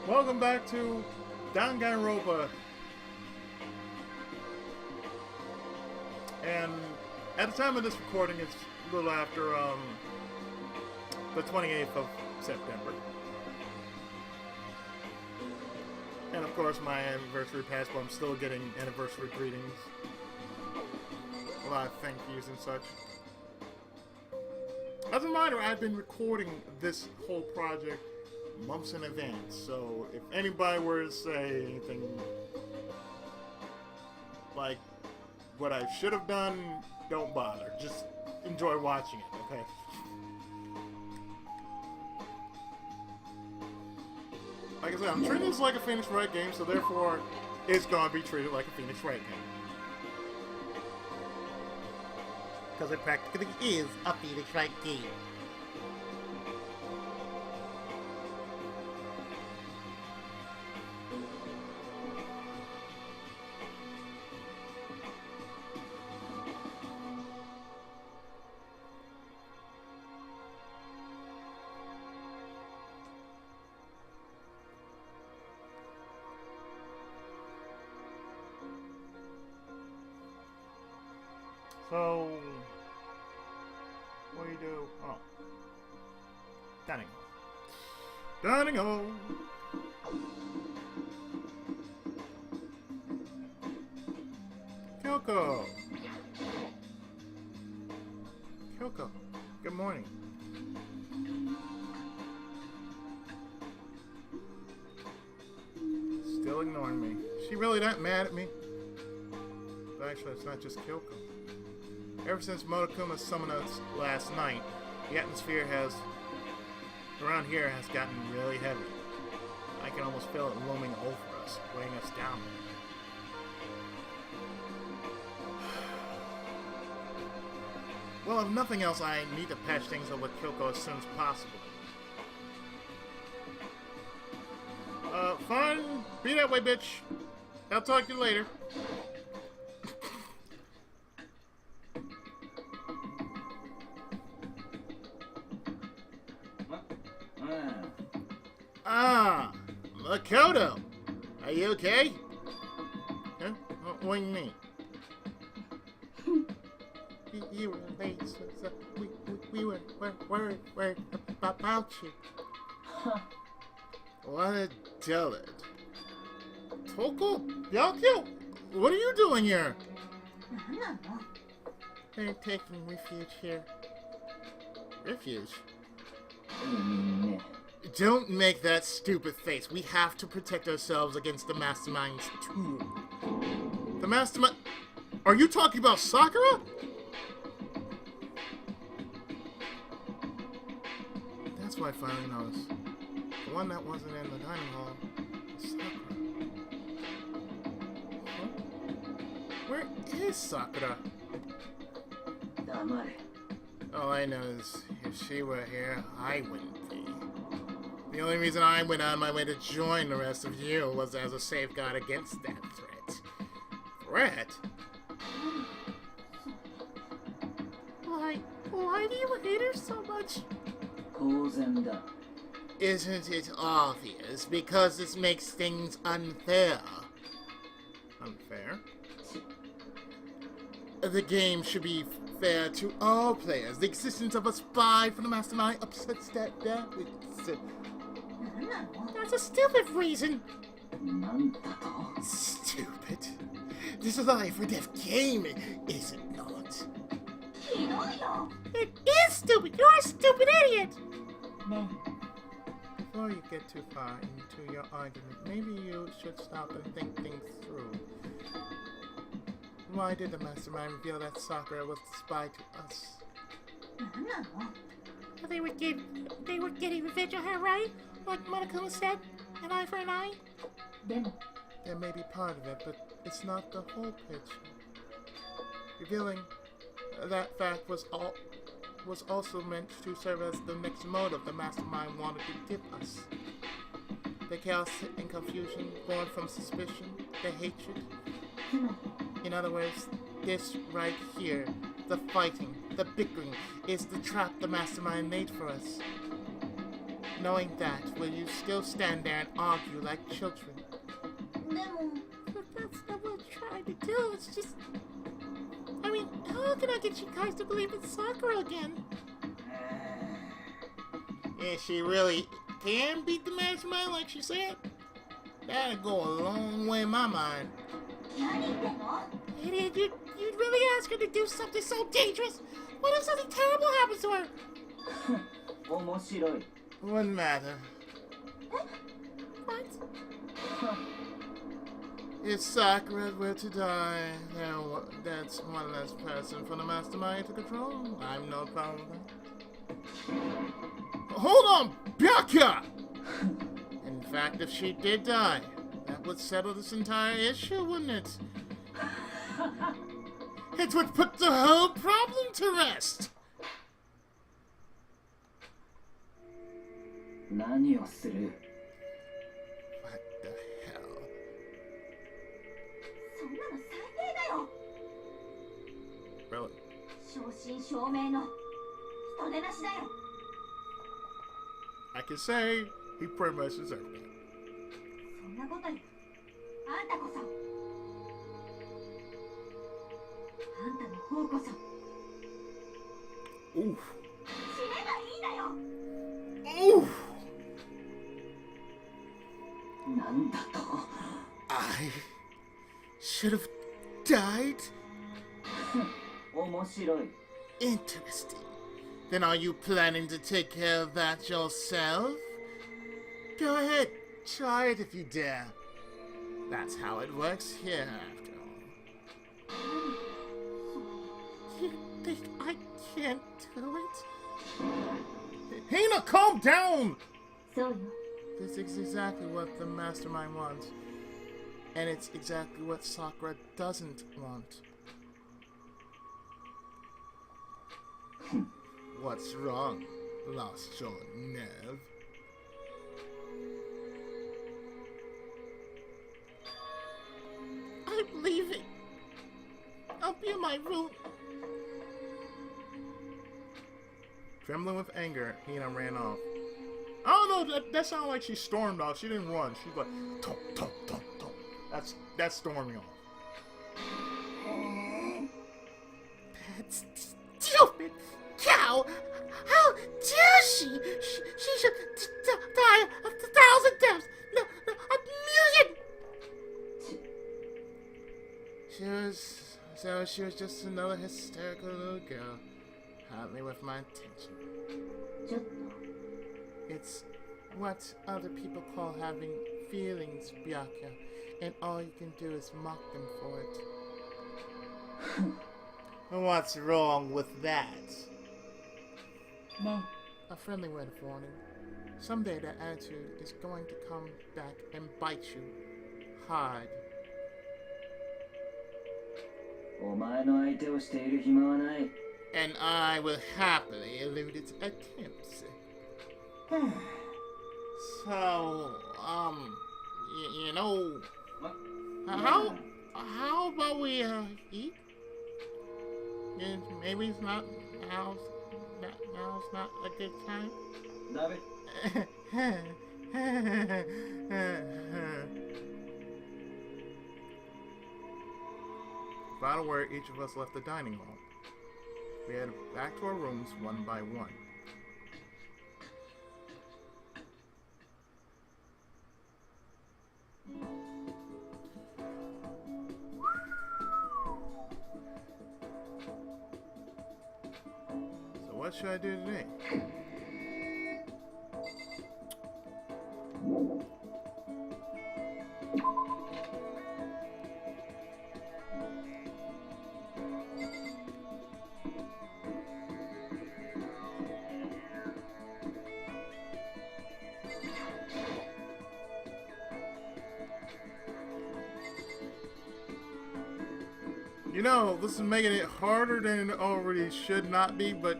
Welcome back to Danganronpa. And at the time of this recording, it's a little after the 28th of September. And of course, my anniversary passed, but I'm still getting anniversary greetings. A lot of thank yous and such. As a reminder, I've been recording this whole project months in advance, so if anybody were to say anything like what I should have done, don't bother. Just enjoy watching it, okay? Like I said, I'm treating this like a Phoenix Wright game, so therefore it's gonna be treated like a Phoenix Wright game. Because it practically is a Phoenix Wright game. So, what do you do? Oh. Dining hall. Dining hall! Kyoko! Kyoko, good morning. Still ignoring me. Is she really that mad at me? But actually, it's not just Kyoko. Ever since Monokuma summoned us last night, the atmosphere around here has gotten really heavy. I can almost feel it looming over us, weighing us down. Well, if nothing else, I need to patch things up with Kyoko as soon as possible. Fine. Be that way, bitch. I'll talk to you later. Makoto! Are you okay? Huh? What do you mean? You were late, so we were worried about you. What a dullet. Toko? Yakyo? What are you doing here? They're taking refuge here. Refuge? Don't make that stupid face. We have to protect ourselves against the Mastermind's tool. The Mastermind... Are you talking about Sakura? That's why I finally noticed. The one that wasn't in the dining hall was Sakura. Huh? Where is Sakura? All I know is, if she were here, I wouldn't be. The only reason I went on my way to join the rest of you was as a safeguard against that threat. Threat? Why do you hate her so much? Isn't it obvious? Because this makes things unfair. Unfair? The game should be fair to all players. The existence of a spy for the Mastermind upsets that That's a stupid reason. Stupid? This is a life or death game, is it not? It is stupid! You're a stupid idiot! Before you get too far into your argument, maybe you should stop and think things through. Why did the Mastermind reveal that Sakura was the spy to us? They were getting revenge on her, right? Like Monokuma said, an eye for an eye? That may be part of it, but it's not the whole picture. Revealing that fact was also meant to serve as the next motive the Mastermind wanted to give us. The chaos and confusion born from suspicion, the hatred. In other words, this right here, the fighting, the bickering, is the trap the Mastermind made for us. Knowing that, will you still stand there and argue like children? でも But that's not what I'm trying to do. It's just... I mean, how can I get you guys to believe in Sakura again? And she really can beat the mastermind like she said? That'd go a long way in my mind. 何言ってんの Idiot, you'd really ask her to do something so dangerous? What if something terrible happens to her? 面白い。 Wouldn't matter. What? If Sakura were to die, then that's one less person for the mastermind to control. I'm no problem with that. Hold on, Byakuya! In fact, if she did die, that would settle this entire issue, wouldn't it? It would put the whole problem to rest. 何をする？ What the hell? そんなの最低だよ Really? 正真正銘の人手なしだよ I can say he pretty much deserved it. そんなことよりあんたこそあんたの方こそ Oof. 死ねばいいんだよ Oof. なんだと？ I should have died? 面白い。 Interesting. Then are you planning to take care of that yourself? Go ahead, try it if you dare. That's how it works here, after all. You think I can't do it? Hina, calm down! そうよ This is exactly what the mastermind wants. And it's exactly what Sakura doesn't want. What's wrong? Lost your nerve? I'm leaving. I'll be in my room. Trembling with anger, Hina ran off. Oh no, that sounded like she stormed off. She didn't run. She's like, tum, tum, tum, tum. That's storming off. That's stupid cow! How dare she? She should die a thousand deaths! No, a million! She was just another hysterical little girl. Hardly worth my attention. ちょっと It's what other people call having feelings, Byakuya, and all you can do is mock them for it. What's wrong with that? ね A friendly word of warning. Someday that attitude is going to come back and bite you hard. お前の相手をしている暇はない。 And I will happily elude its attempts. So, you know, how about we eat? And maybe it's not now's not a good time. ダメ。 Without a word, each of us left the dining hall. We headed back to our rooms one by one. So what should I do today? You know, this is making it harder than it already should not be, but...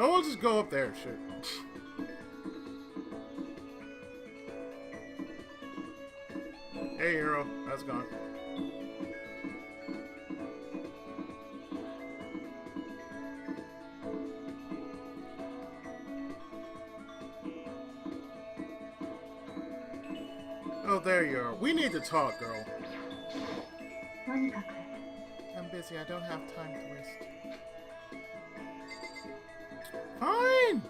No, we'll just go up there. Shit. Hey, hero. That's gone. Oh, there you are. We need to talk, girl. とにかく I'm busy. I don't have time to waste. Fine.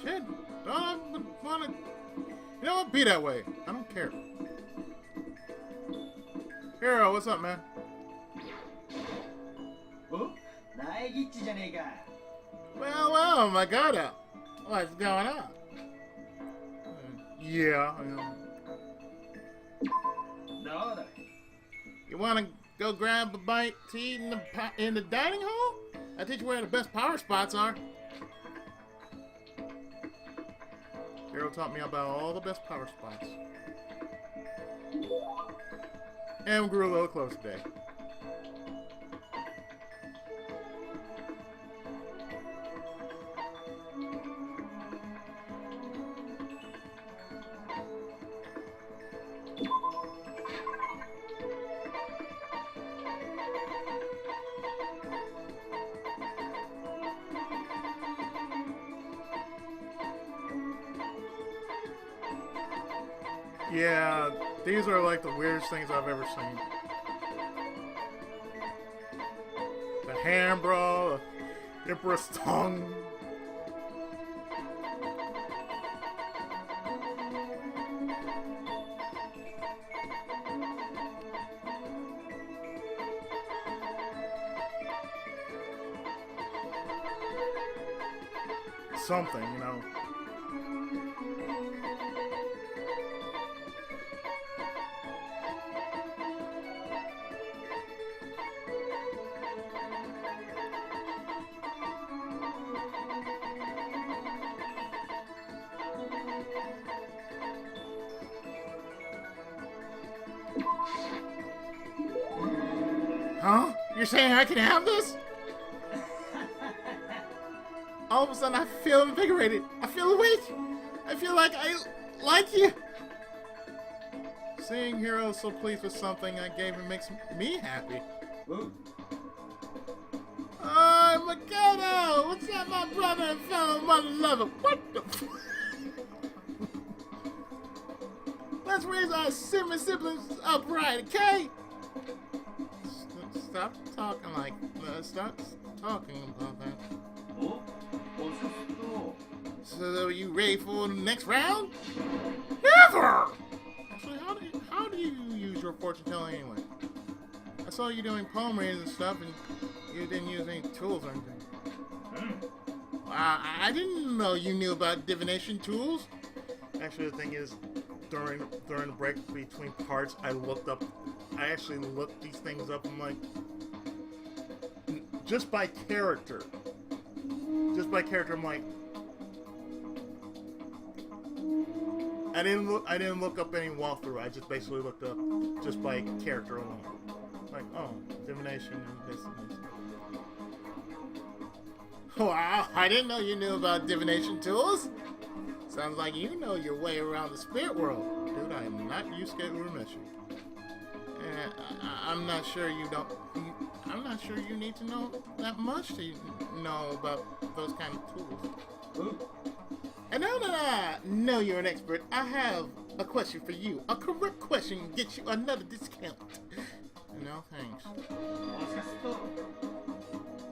Shit. Don't wanna. You know what? Be that way. I don't care. Hero, what's up, man? お大ギッチじゃねえか Well, my God. What's going on? Yeah. どうだ You wanna go grab a bite to eat in the dining hall? I teach you where the best power spots are. Hero taught me about all the best power spots. And we grew a little close today. Yeah, these are like the weirdest things I've ever seen. The hand bra, the Emperor's tongue. Something, you know. Huh? You're saying I can have this? All of a sudden I feel invigorated. I feel awake. I feel like I like you. Seeing Hero so pleased with something I gave him makes me happy. Ooh. Oh my God! What's that, my brother and fellow mother lover? What the f- Let's raise our siblings upright, okay? Stop talking like stop talking about that. おおさすと So are you ready for the next round? Never! Actually, how do you use your fortune telling anyway? I saw you doing palm readings and stuff, and you didn't use any tools or anything. I didn't know you knew about divination tools. Actually, the thing is, during the break between parts, I actually looked these things up. I'm like, just by character, I'm like, I didn't look up any walkthrough. I just basically looked up just by character alone. Like, oh, divination and this and this. Wow, I didn't know you knew about divination tools. Sounds like you know your way around the spirit world. Dude, I am not Yusuke Urameshi. I'm not sure I'm not sure you need to know that much to know about those kind of tools. Ooh. And now that I know you're an expert, I have a question for you. A correct question gets you another discount. No thanks. おさすと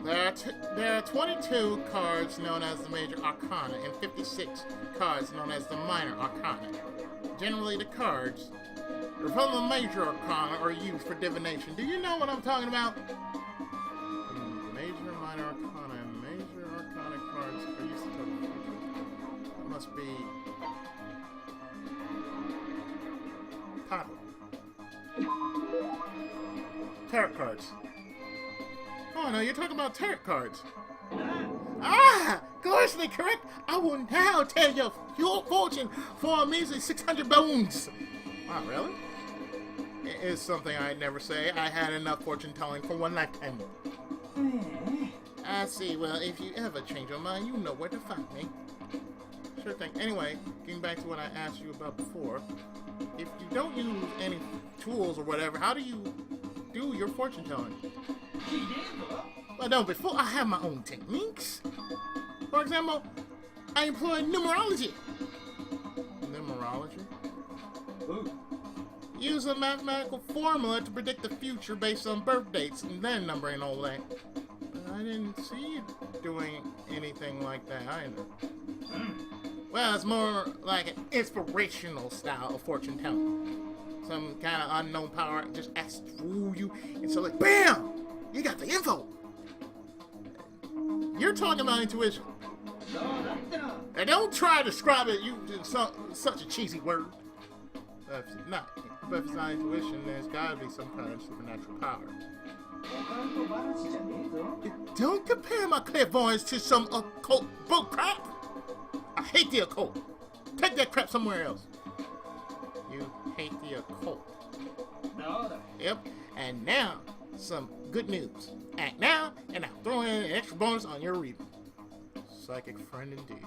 There are 22 cards known as the Major Arcana and 56 cards known as the Minor Arcana. Generally, the cards from the Major Arcana are used for divination. Do you know what I'm talking about? Major, Minor Arcana, and Major Arcana cards are used to tell the future. That must be... Papa. Tarot cards. Oh no, you're talking about tarot cards. Ah! Gloriously correct! I will now tell you your fortune for a measly 600 bones! Wow, really? It is something I'd never say. I had enough fortune telling for one lifetime. I see. Well, if you ever change your mind, you know where to find me. Sure thing. Anyway, getting back to what I asked you about before. If you don't use any tools or whatever, how do you do your fortune telling? Well, no, before I have my own techniques. For example, I employ numerology. Numerology? Ooh. Use a mathematical formula to predict the future based on birth dates and then numbering all that. But I didn't see you doing anything like that either. Well, it's more like an inspirational style of fortune telling. Some kind of unknown power just acts through you, and so like, BAM! You got the info! You're talking about intuition. And don't try to describe it using such a cheesy word. If it's not intuition, there's gotta be some kind of supernatural power. Don't compare my clairvoyance to some occult bullcrap! I hate the occult. Take that crap somewhere else. You hate the occult. Yep. And now, some good news. Act now, and I'll throw in an extra bonus on your reading. Psychic friend indeed.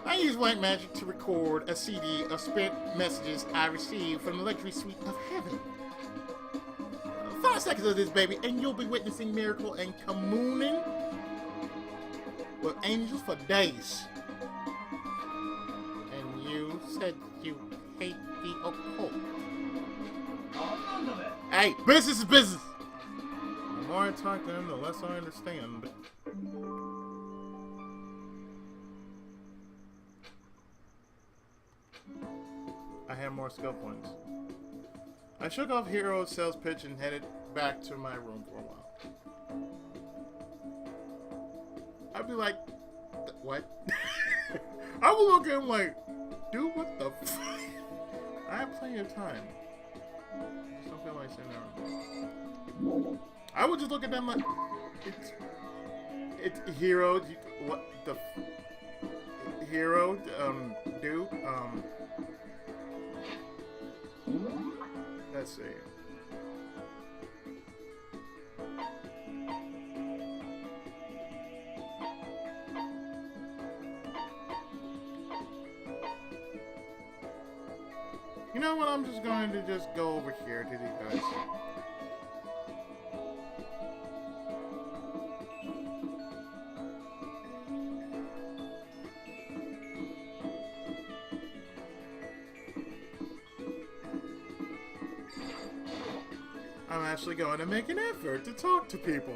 I use white magic to record a CD of spirit messages I received from the luxury suite of heaven. 5 seconds of this, baby, and you'll be witnessing miracle and communing with angels for days. And you said you hate the occult. Hey, business is business. The more I talk to him, the less I understand. I have more skill points. I shook off Hero's sales pitch and headed back to my room for a while. I'd be like, what? I would look at him like, dude, what the f? I have plenty of time. I just don't feel like sitting there. I would just look at them like, it's Hero, what the Hero, dude, let's see. You know what? I'm just going to just go over here to these guys. I'm actually going to make an effort to talk to people.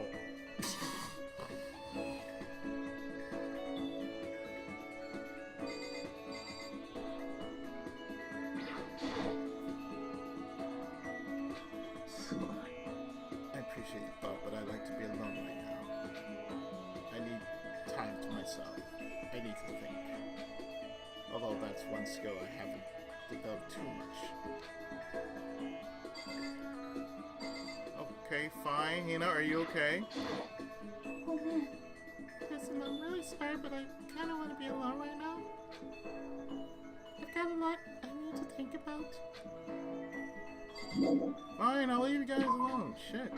I appreciate your thought, but I'd like to be alone right now. I need time to myself. I need to think. Although that's one skill I haven't developed too much. Okay, fine. Hina, are you okay? Listen, I'm really sorry, but I kind of want to be alone right now. I've got a lot I need to think about. Fine, I'll leave you guys alone. Shit.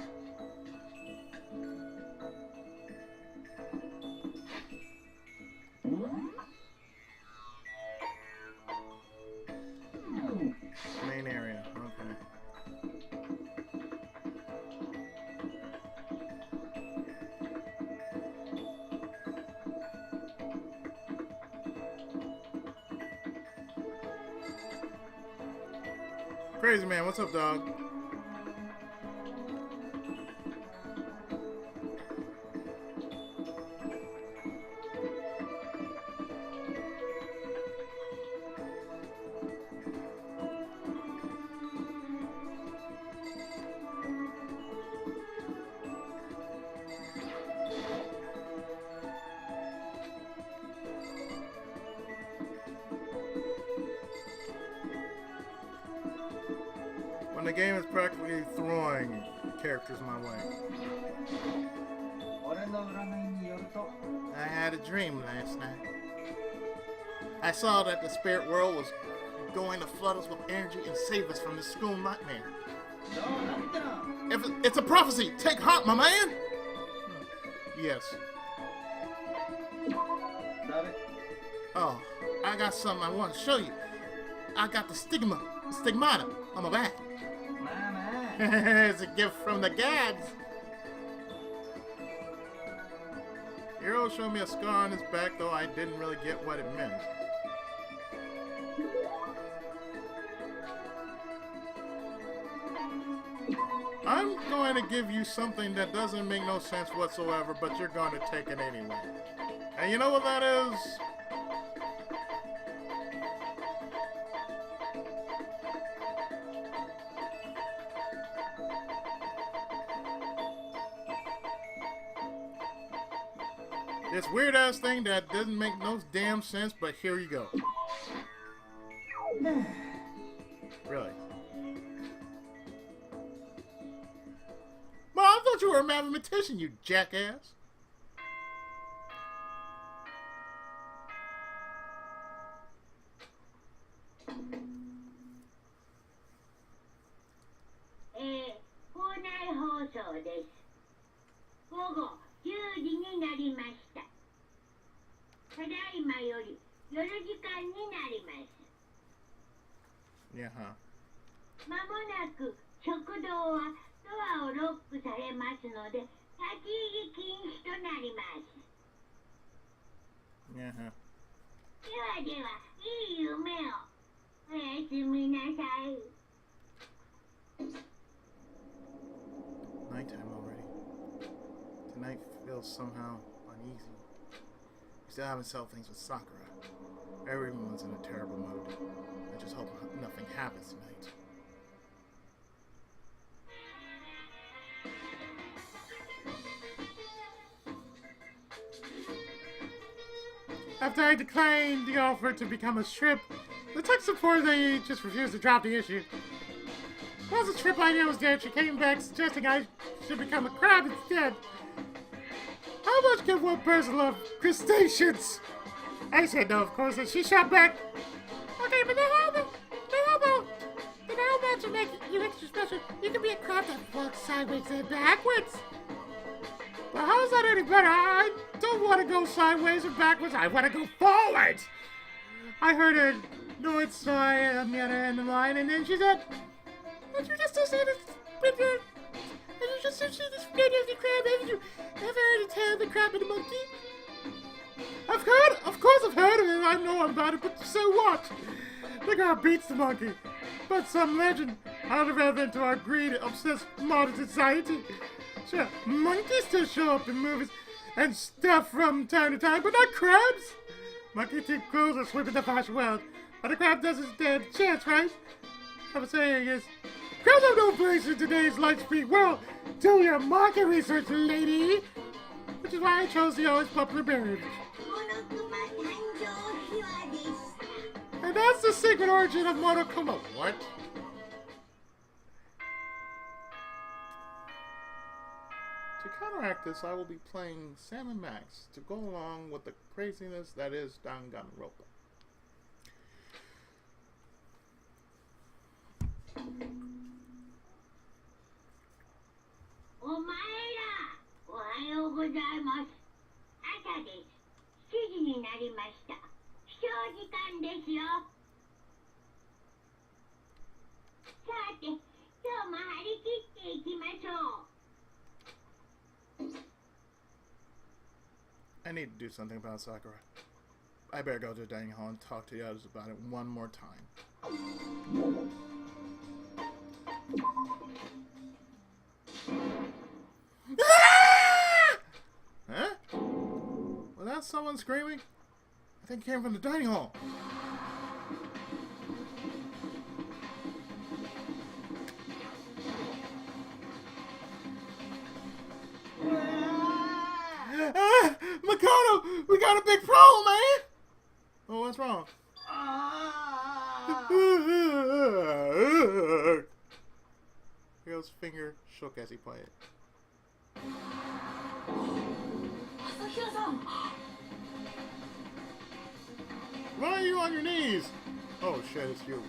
Main area. Okay. Crazy man, what's up, dog? When the game is practically throwing characters my way. I had a dream last night. I saw that the spirit world was going to flood us with energy and save us from this school nightmare. If it's a prophecy, take heart, my man! Yes. 誰 Oh, I got something I want to show you. I got the stigmata on my back. まあまあ It's a gift from the gads. Hero showed me a scar on his back, though I didn't really get what it meant. I'm going to give you something that doesn't make no sense whatsoever, but you're going to take it anyway. And you know what that is? This weird ass thing that doesn't make no damn sense, but here you go. Really? Well, I thought you were a mathematician, you jackass. Yeah, huh? まもなく食堂はドアをロックされますので、立ち入り禁止となります。 Yeah, huh? ではでは、いい夢を。おやすみなさい。 Nighttime already. Tonight feels somehow uneasy. We still haven't settled things with Sakura. Everyone's in a terrible mood. I just hope nothing happens tonight. After I declined the offer to become a shrimp, the tech support they just refused to drop the issue. Once the shrimp idea was dead, she came back suggesting I should become a crab instead. How much can one person love crustaceans? I said no, of course, and she shot back. Okay, but then how about to make you extra special? You can be a crab that walks sideways and backwards. But how's that any better? I don't want to go sideways or backwards. I want to go forwards. I heard a noise, so I am the other end of the line, and then she said, "Did you just say this? Did you just say this video of the crab? Haven't you ever heard the tale of the crab and the monkey?" Of course I've heard of it. I know about it, but so what? The crab beats the monkey. But some legend out of ever into our greed-obsessed modern society. Sure, monkeys still show up in movies and stuff from time to time, but not crabs. Monkey keep clothes and sweep in the fashion world, but the crab does his dead chance, right? I'm saying is, crabs have no place in today's light-speed world. Do your market research, lady. Which is why I chose the always popular beverage. And that's the secret origin of Monokuma. What? To counteract this, I will be playing Sam and Max to go along with the craziness that is Danganronpa. I need to do something about Sakura. I better go to the dining hall and talk to the others about it one more time. Ah! Huh? Was that someone screaming? I think it came from the dining hall. Makoto, we got a big problem, man. Oh, what's wrong? Hyo's finger shook as he played. Why are you on your knees? Oh shit, it's you.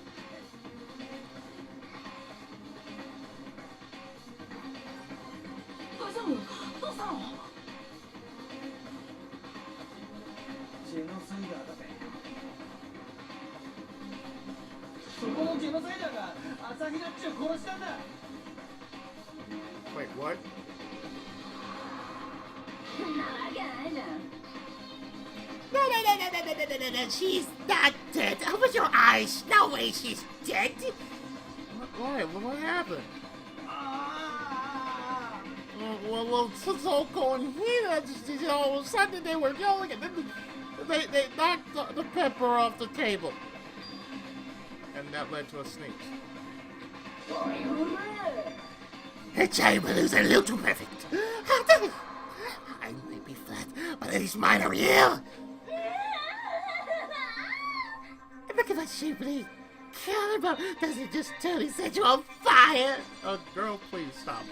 Wait, what? そんなわけないじゃん。 No, she's not dead. Open your eyes. No way she's dead. Why? What happened? Well, it's all going here. All of a sudden they were yelling and then they knocked the pepper off the table. And that led to a sneeze. Her chamber is a little too perfect. I may be flat, but at least mine are real. Look at my shapely caliber. Does it just totally set you on fire? Oh, girl, please stop.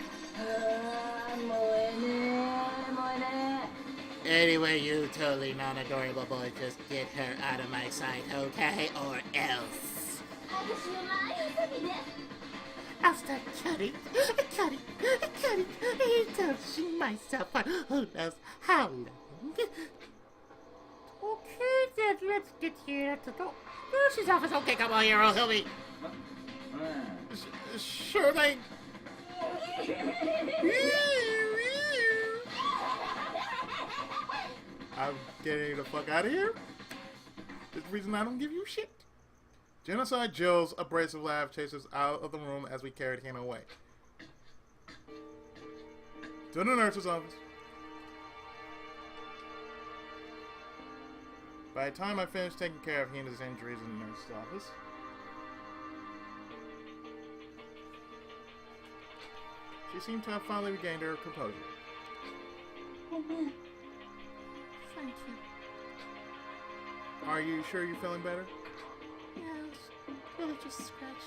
Anyway, you totally non-adorable boy, just get her out of my sight, okay? Or else. I'll start cutting, touching myself for who knows how long. Okay, then let's get here at the door. Nurse's office. Okay, come on, hero, help me. Sure thing. I'm getting the fuck out of here. This is the reason I don't give you shit. Genocide Joe's abrasive laugh chases out of the room as we carried Hina away. To the nurse's office. By the time I finished taking care of Hina's injuries in the nurse's office, she seemed to have finally regained her composure. Oh man. Thank you. Are you sure you're feeling better? Yeah, it was really just a scratch.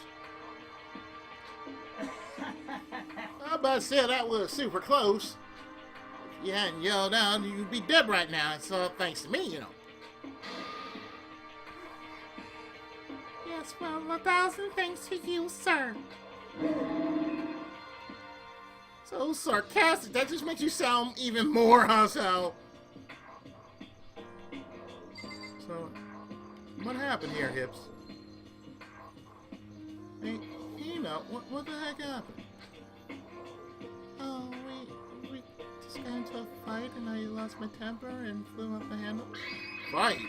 I'm about to say that was super close. If you hadn't yelled out, you'd be dead right now. It's all thanks to me, you know. Yes, well, 1,000 thanks to you, sir. So sarcastic. That just makes you sound even more hostile. So, what happened here, Hips? Hey, Hina, what the heck happened? Oh, we just got into a fight and I lost my temper and flew off the handle. Fight?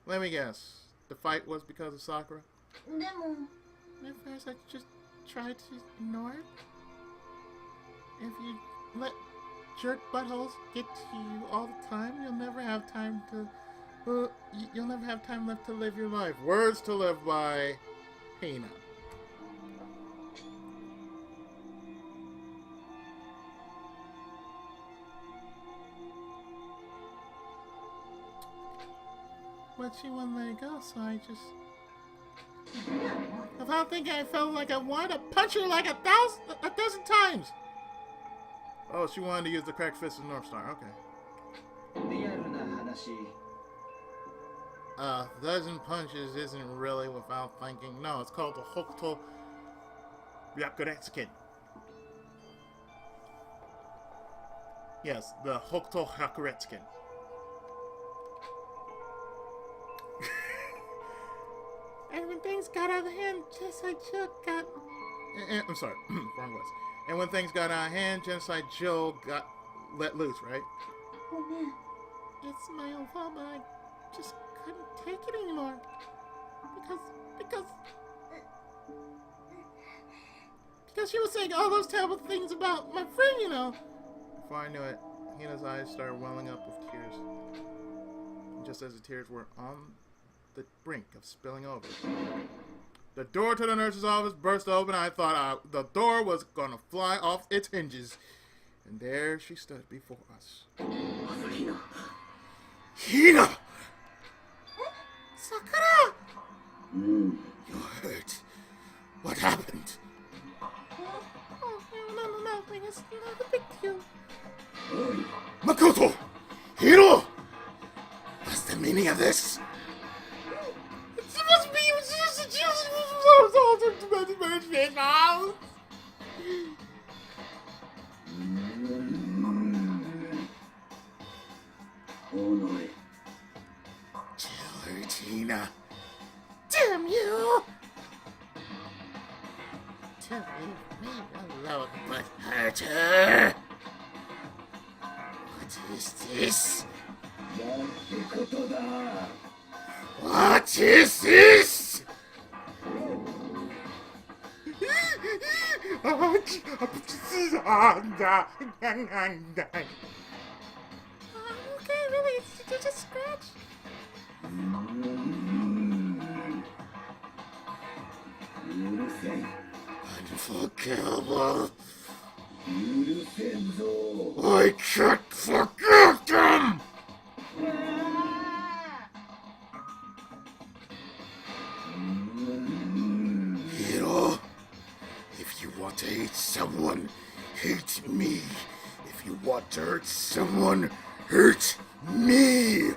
Let me guess. The fight was because of Sakura? At first I just tried to ignore it. If you let jerk buttholes get to you all the time, you'll never have time to... You'll never have time left to live your life. Words to live by, Hina. But she wouldn't let it go, so I just... Without thinking, I felt like I wanted to punch her like a dozen times. Oh, she wanted to use the cracked fist of North Star. Okay. Dozen punches isn't really without thinking. No, it's called the Hokuto Hyakuretsuken. Yes, the Hokuto Hyakuretsuken. And when things got out of hand, Genocide Joe got... I'm sorry, wrong words. And when things got out of hand, Genocide Joe got let loose, right? Oh man, it's my own fault, but I just couldn't take it anymore. Because she was saying all those terrible things about my friend, you know. Before I knew it, Hina's eyes started welling up with tears. And just as the tears were on the brink of spilling over, the door to the nurse's office burst open. I thought the door was gonna fly off its hinges. And there she stood before us. Hina! Sakura! You're hurt. What happened? Oh, no, it's not a big deal. Makoto! Hiro! What's the meaning of this? It must be, it was just a Tell her, Tina. Damn you! to leave me alone, but hurt her. What is this? なんてことだ What is this? Okay, really, it's just a scratch. Unforgivable. 許せんぞ I can't forgive them! Hero, if you want to hate someone, hate me. If you want to hurt someone, hurt me.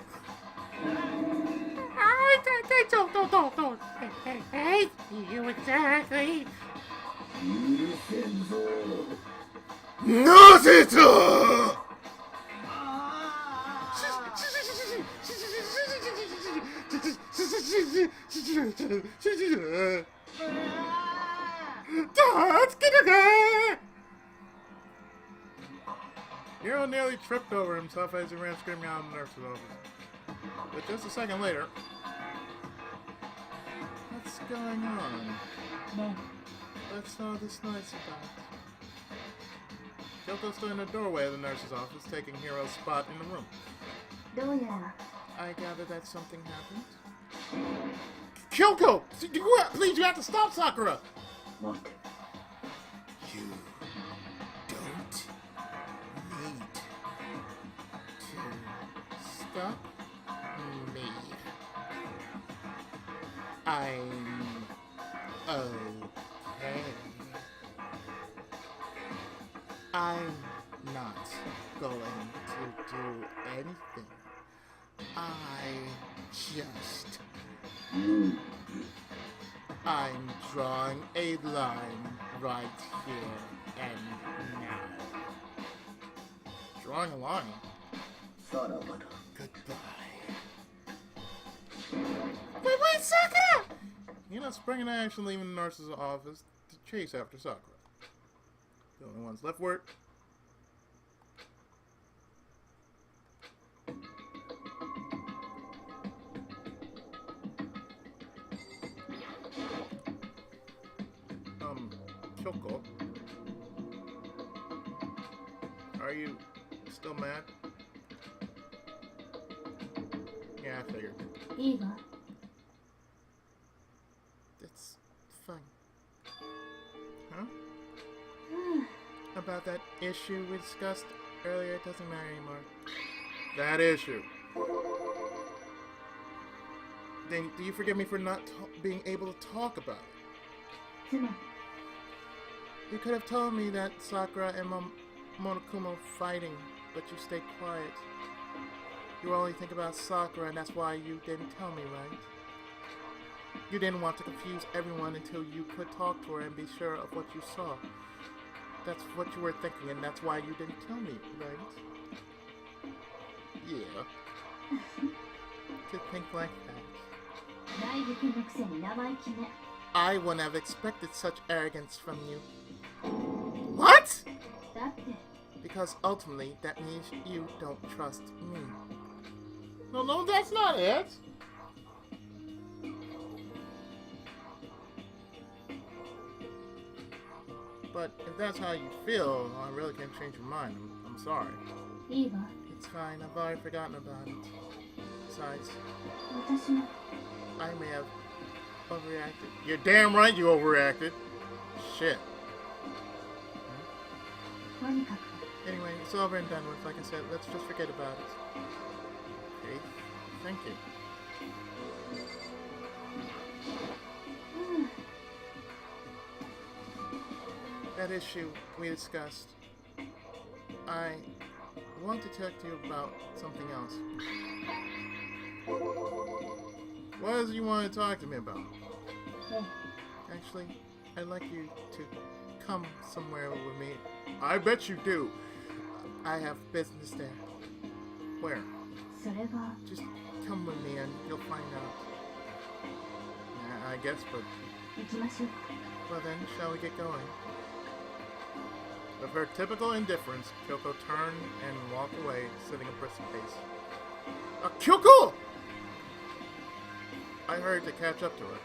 Don't. Hey, you exactly. 許せんぞ Naruto! Hero nearly tripped over himself as he ran screaming out of the nurse's office. But just a second later, what's going on? What's all this noise about? Kyoko's stood in the doorway of the nurse's office, taking Hiro's spot in the room. どうやら I gather that something happened. Kyoko! Please, you have to stop Sakura! 待って You don't need to stop me. I'm okay. I'm not going to do anything. I just... I'm drawing a line right here and now. Drawing a line? さらばだ Goodbye. Wait, Sakura! You know, Spring and Action leaving the nurse's office to chase after Sakura. The only ones left were... Kyoko. Are you still mad? Yeah, I figured. いいわ It's fine. Huh? About that issue we discussed earlier, it doesn't matter anymore. That issue. Then, do you forgive me for not being able to talk about it? つまり You could have told me that Sakura and Monokuma fighting, but you stayed quiet. You only think about Sakura, and that's why you didn't tell me, right? You didn't want to confuse everyone until you could talk to her and be sure of what you saw. That's what you were thinking, and that's why you didn't tell me, right? Yeah. To think like that. 大部君のくせに生意気ね I wouldn't have expected such arrogance from you. What? だって Because ultimately, that means you don't trust me. No, that's not it. But if that's how you feel, I really can't change your mind. I'm sorry. いいわ It's fine. I've already forgotten about it. Besides, 私も I may have overreacted. You're damn right you overreacted. Shit. とにかく Anyway, it's over and done with. Like I said, let's just forget about it. Okay. Thank you. That issue we discussed. I want to talk to you about something else. What is it you want to talk to me about? え Actually, I'd like you to come somewhere with me. I bet you do. I have business there. Where? それが Just come with me and you'll find out. Yeah, I guess, but 行きましょう Well then, shall we get going? With her typical indifference, Kyoko turned and walked away, sitting a brisk pace. Kyoko! I hurried to catch up to her.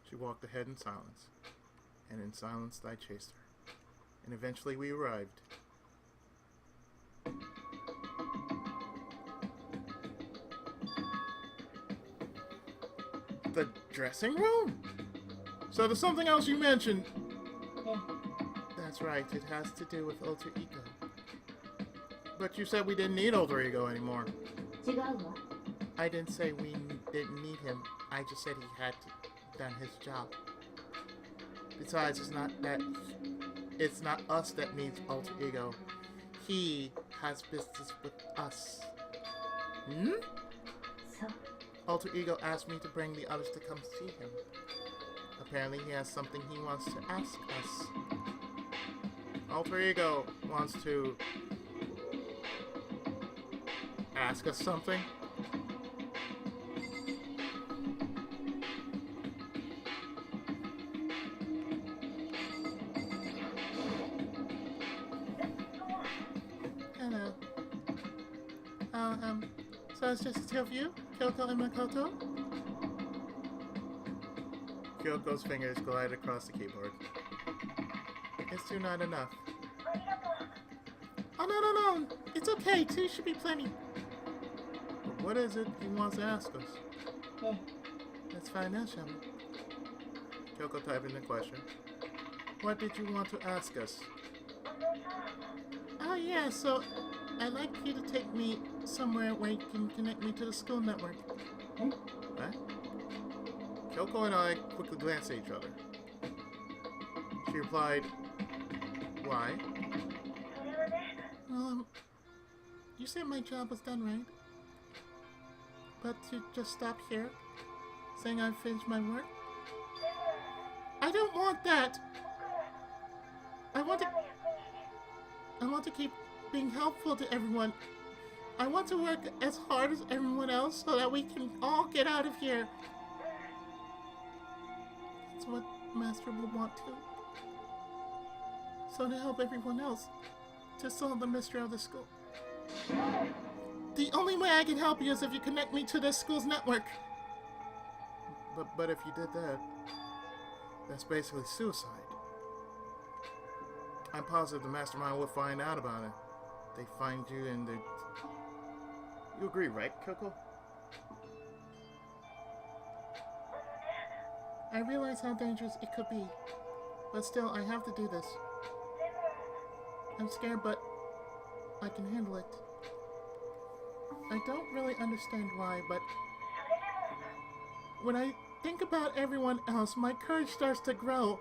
She walked ahead in silence, and in silence I chased her. And eventually we arrived. The dressing room? So there's something else you mentioned. That's right, it has to do with alter ego. But you said we didn't need alter ego anymore. 違うわ。 I didn't say we didn't need him. I just said he had done his job. Besides, it's not us that needs alter ego. He has business with us. Hmm? そう。 Alter ego asked me to bring the others to come see him. Apparently he has something he wants to ask us. Alter ego wants to ask us something? Hello. So it's just the two of you? Kyoko and Makoto? Kyoko's fingers glide across the keyboard. Is two not enough? Oh, no. It's okay. Two should be plenty. But what is it he wants to ask us? Let's find out, shall we? Kyoko typed in the question. What did you want to ask us? Oh, yeah, so I'd like you to take me somewhere where you can connect me to the school network. What? Kyoko and I quickly glanced at each other. She replied, why? Well, you said my job was done, right? But to just stop here, saying I've finished my work? I don't want that! I want to keep being helpful to everyone. I want to work as hard as everyone else so that we can all get out of here. That's what Master will want too. So to help everyone else to solve the mystery of the school. The only way I can help you is if you connect me to this school's network. But if you did that, that's basically suicide. I'm positive the mastermind will find out about it. They find you and they... You agree, right, Kyoko? I realize how dangerous it could be, but still, I have to do this. I'm scared, but I can handle it. I don't really understand why, but when I think about everyone else, my courage starts to grow.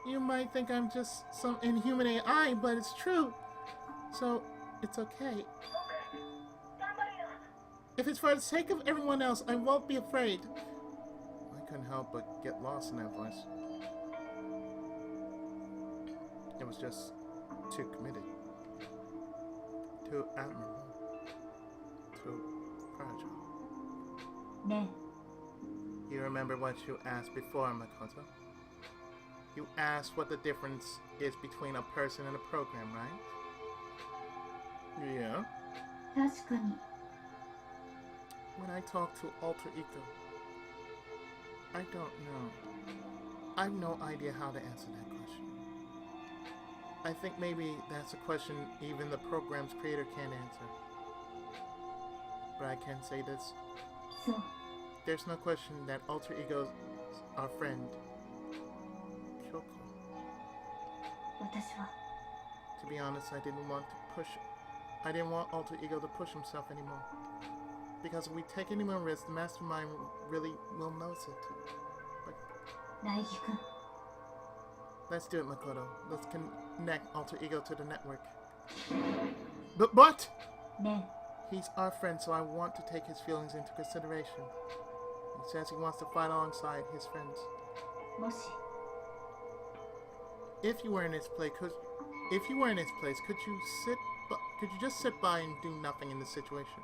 You might think I'm just some inhuman AI, but it's true. So, it's okay. If it's for the sake of everyone else, I won't be afraid. I couldn't help but get lost in that voice. It was just too committed. Too admirable. Too fragile. Ne. You remember what you asked before, Makoto? You asked what the difference is between a person and a program, right? Yeah. 確かに。 When I talk to alter ego, I don't know. I have no idea how to answer that question. I think maybe that's a question even the program's creator can't answer. But I can say this. そう。 There's no question that alter ego's our friend, Kyoko. 私は。 To be honest, I didn't want alter ego to push himself anymore. Because if we take any more risks, the mastermind really will notice it. But 大樹君。 let's do it, Makoto. Let's connect alter ego to the network. But ね。 he's our friend, so I want to take his feelings into consideration. He says he wants to fight alongside his friends. もし。 If you were in his place, could you just sit by and do nothing in this situation?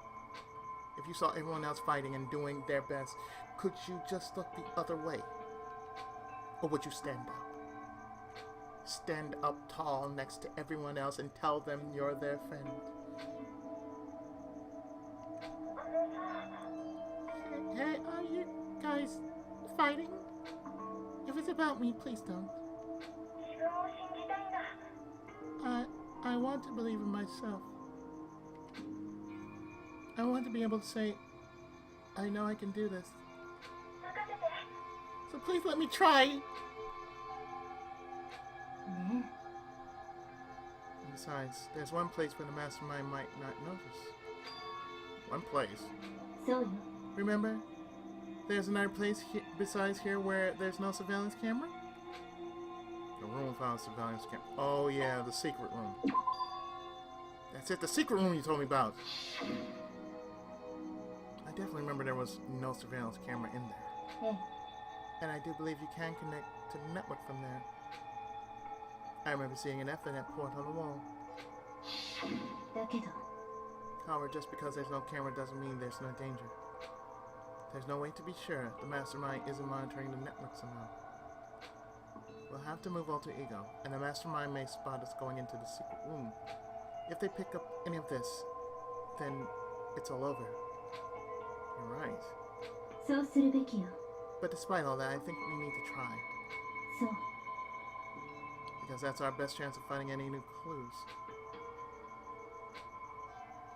If you saw everyone else fighting and doing their best, could you just look the other way? Or would you stand up? Stand up tall next to everyone else and tell them you're their friend. Hey, are you guys fighting? If it's about me, please don't. I want to believe in myself. I want to be able to say, I know I can do this. So please let me try. Besides, there's one place where the mastermind might not notice. One place. So, Remember? There's another place besides here where there's no surveillance camera? The room without surveillance camera. Oh yeah, the secret room. That's it, the secret room you told me about. I definitely remember there was no surveillance camera in there. yeah. And I do believe you can connect to the network from there. I remember seeing an Ethernet port on the wall. だけど、 However, just because there's no camera doesn't mean there's no danger. There's no way to be sure the mastermind isn't monitoring the network somehow. We'll have to move alter ego, and the mastermind may spot us going into the secret room. If they pick up any of this, then it's all over. You're right. そうするべきよ。 But despite all that, I think we need to try. そう。 Because that's our best chance of finding any new clues.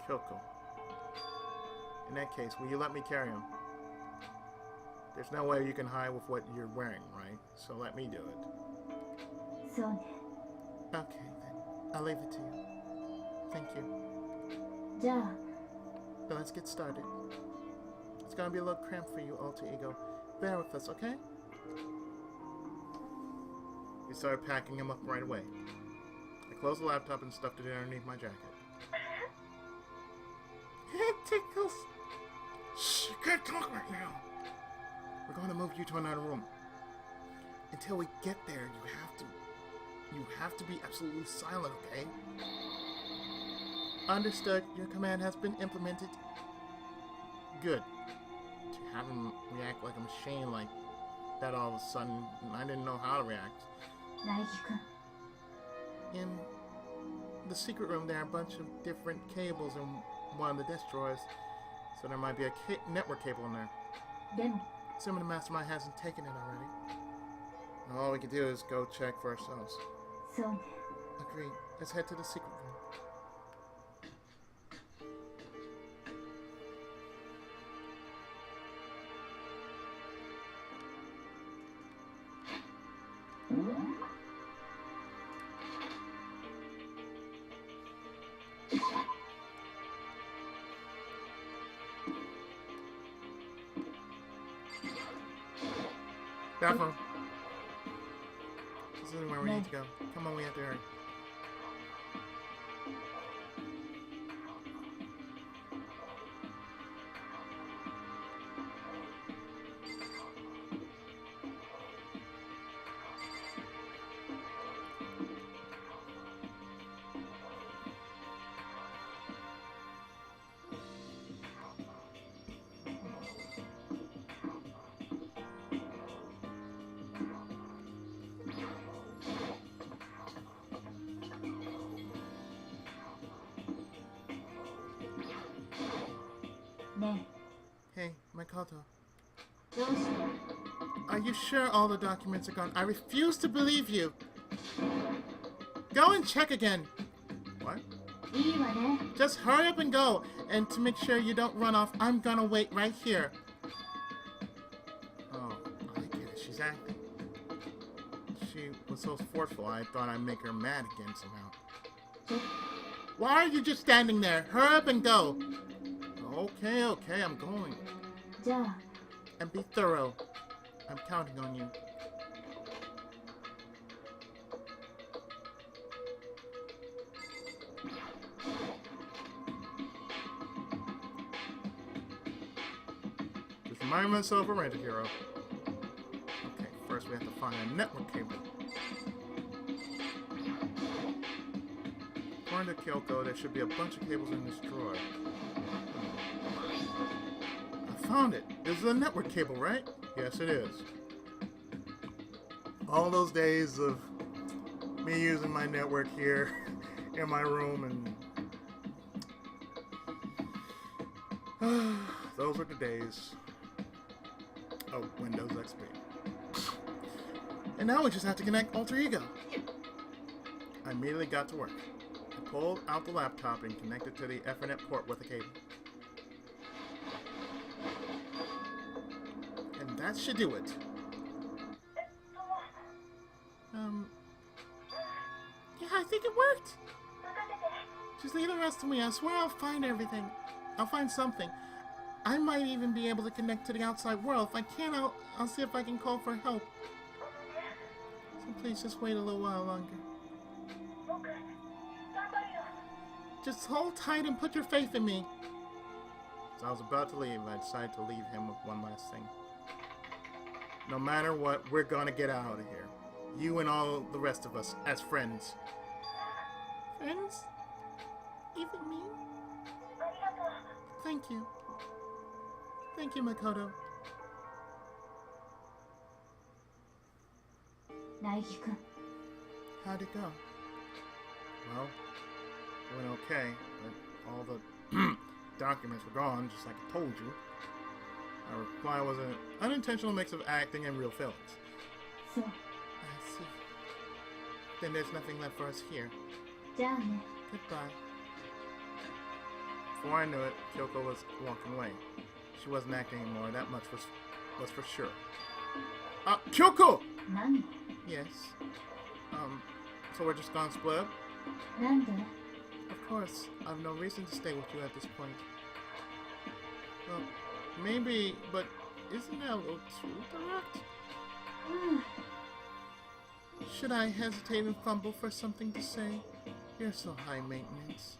Kyoko. In that case, will you let me carry him? There's no way you can hide with what you're wearing, right? So let me do it. そうね。 Okay, then. I'll leave it to you. Thank you. じゃあ、 Then let's get started. It's gonna be a little cramped for you, alter ego. Bear with us, okay? We started packing him up right away. I closed the laptop and stuffed it underneath my jacket. It tickles. Shh, you can't talk right now. We're going to move you to another room. Until we get there, you have to be absolutely silent, okay? Understood. Your command has been implemented. Good. To have him react like a machine like that all of a sudden, I didn't know how to react. 苗木くん。 In the secret room, there are a bunch of different cables in one of the desk drawers, so there might be a network cable in there. でも、 Assuming the mastermind hasn't taken it already. All we can do is go check for ourselves. そうね。 Agreed. Let's head to the secret room. Bathroom. This isn't where we need to go. Come on, we have to hurry. Hey, Makoto. どうして？ Are you sure all the documents are gone? I refuse to believe you. Go and check again. What? いいわね。 Just hurry up and go. And to make sure you don't run off, I'm gonna wait right here. Oh, I get it. She's acting. She was so forceful, I thought I'd make her mad again somehow. Why are you just standing there? Hurry up and go. Okay, I'm going. じゃあ、 And be thorough. I'm counting on you. Just remind myself of Rent a Hero. Okay, first we have to find a network cable. According to Kyoko, there should be a bunch of cables in this drawer. I found it! This is a network cable, right? Yes, it is. All those days of me using my network here in my room, and those were the days of Windows XP. And now we just have to connect Alter Ego. I immediately got to work. I pulled out the laptop and connected to the Ethernet port with a cable. And that should do it. Yeah, I think it worked. Just leave the rest to me. I swear I'll find everything. I'll find something. I might even be able to connect to the outside world. If I can't, I'll see if I can call for help. So please just wait a little while longer. Just hold tight and put your faith in me. So I was about to leave. I decided to leave him with one last thing. No matter what, we're gonna get out of here. You and all the rest of us as friends. Friends? Even me? Thank you. Thank you, Makoto. Naiki-kun. How'd it go? Well, it went okay, but all the documents were gone, just like I told you. My reply was an unintentional mix of acting and real feelings. So, I see. Then there's nothing left for us here. じゃあね。 Goodbye. Before I knew it, Kyoko was walking away. She wasn't acting anymore, that much was for sure. Kyoko! 何？ Yes. So we're just gonna split up? なんで？ Of course, I've no reason to stay with you at this point. Well, maybe, but isn't that a little too direct? Should I hesitate and fumble for something to say? You're so high maintenance.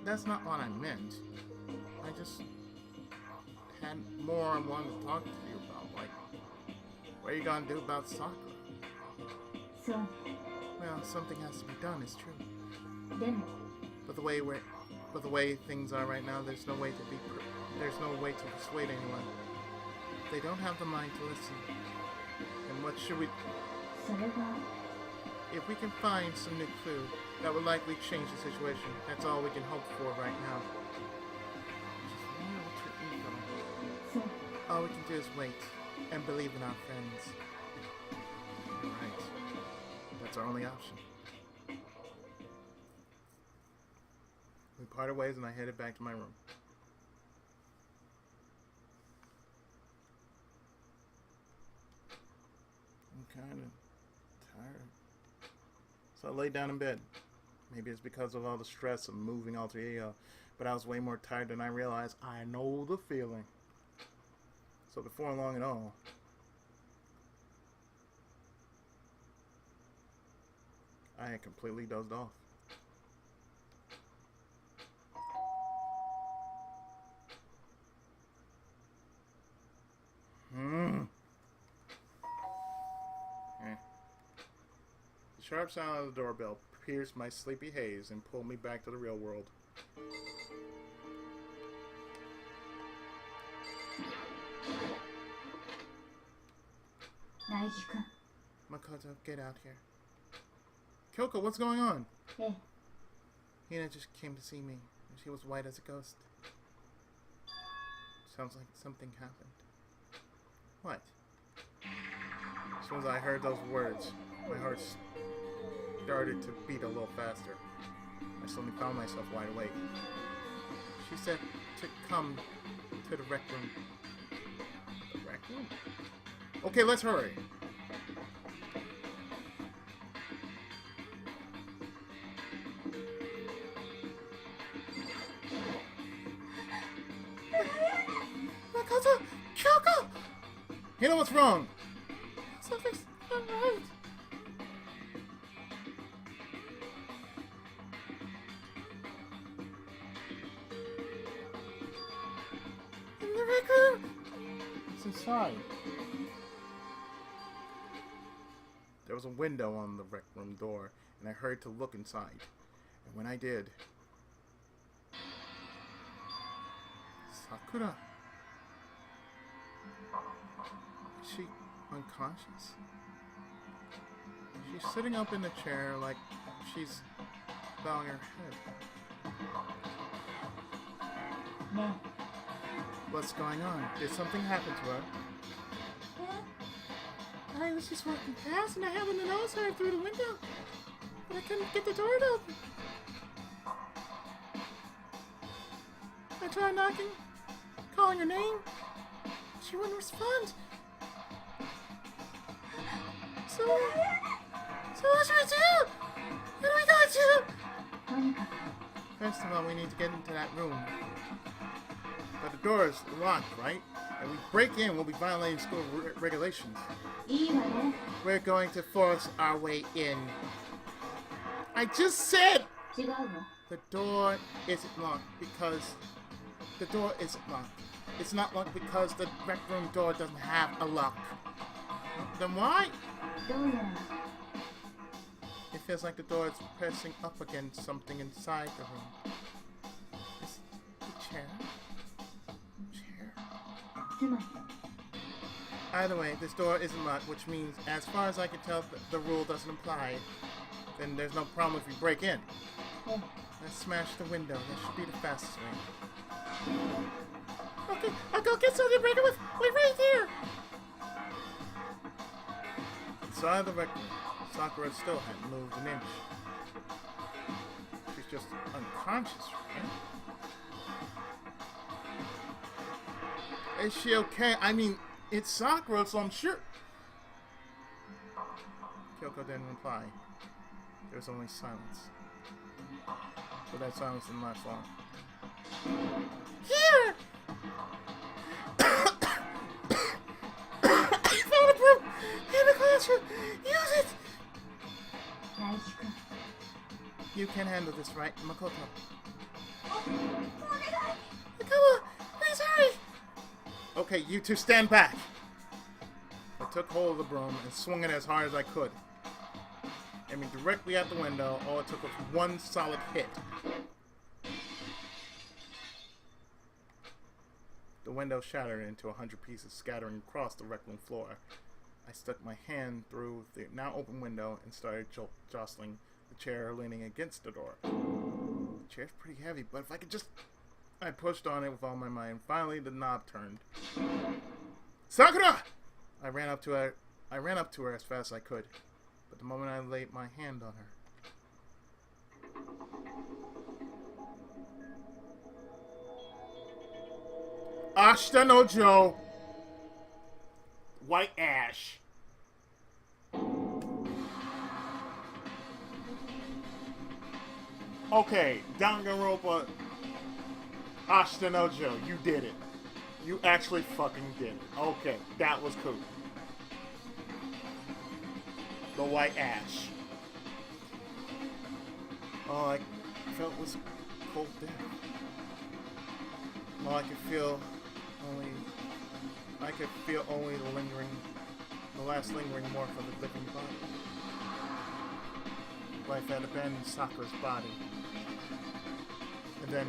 That's not what I meant. I just had more I wanted to talk to you about, like, what are you gonna do about Sakura? そう。 Well, something has to be done, it's true. でも、 But the way things are right now, there's no way to persuade anyone. They don't have the mind to listen. And what should we... それが、 If we can find some new clue, that would likely change the situation. That's all we can hope for right now. Just one alter ego. そう。 All we can do is wait and believe in our friends. You're right. That's our only option. We parted ways and I headed back to my room. I'm kind of tired. So I laid down in bed. Maybe it's because of all the stress of moving Alter Ego, but I was way more tired than I realized. I know the feeling. So before long at all, I had completely dozed off. The sharp sound of the doorbell pierced my sleepy haze and pulled me back to the real world. Naiki-kun. Makoto, get out here. Kyoko, what's going on? ええ、 Hina just came to see me. She was white as a ghost. Sounds like something happened. What? As soon as I heard those words, my heart started to beat a little faster. I suddenly found myself wide awake. She said to come to the rec room. The rec room? Okay, let's hurry. Makoto! Kyoko! You know what's wrong? Something's not right. In the rec room? It's inside. There was a window on the rec room door, and I hurried to look inside. And when I did... Sakura. she unconscious? She's sitting up in the chair like she's bowing her head. ね What's going on? Did something happen to her? I was just walking past and I happened to notice her through the window, but I couldn't get the door to open. I tried knocking, calling her name. She wouldn't respond. So what should we do? What are we gonna do? とにかく First of all, we need to get into that room. But the door is locked, right? And we break in, we'll be violating school regulations. いいわね We're going to force our way in. I just said 違うの the door isn't locked because the door isn't locked. It's not locked because the rec room door doesn't have a lock. Then why? どうやら It feels like the door is pressing up against something inside the room. Is the chair? Chair? つまり Either way, this door isn't locked, which means, as far as I can tell, the rule doesn't apply. Then there's no problem if we break in. ええ Let's smash the window. That should be the fastest way. Okay, I'll go get something to break it with. Wait right here. Inside the rec room, Sakura still hadn't moved an inch. She's just unconscious, right? Is she okay? I mean, it's Sakura, so I'm sure. Kyoko didn't reply. There was only silence. But that silence didn't last long. Here! I found a broom in the classroom. Use it! 大輝くん You can handle this, right, Makoto? Come on, please hurry! Okay, you two stand back! I took hold of the broom and swung it as hard as I could. Aiming directly at the window, all it took was one solid hit. The window shattered into 100 pieces, scattering across the rec room floor. I stuck my hand through the now open window and started jostling the chair leaning against the door. The chair's pretty heavy, but if I could just... I pushed on it with all my might, and finally the knob turned. Sakura! I ran up to her as fast as I could, but the moment I laid my hand on her, Ashita no Joe, white ash. Okay, Danganronpa, Ashita no Joe, you did it. You actually fucking did it. Okay, that was cool. The white ash. All I felt was cold death. All I could feel only the last lingering warmth of the living body. Life had abandoned Sakura's body. And then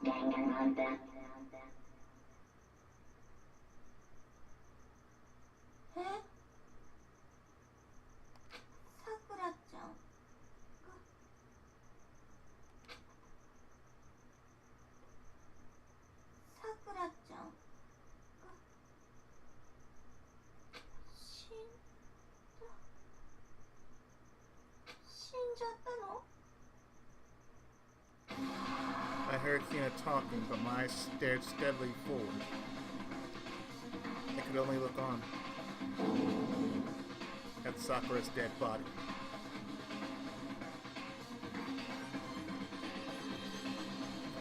Danganronpa. えさくらちゃんさくらちゃんが死んじゃったの I heard Kina talking, but my eyes stared steadily forward. I could only look on at Sakura's dead body.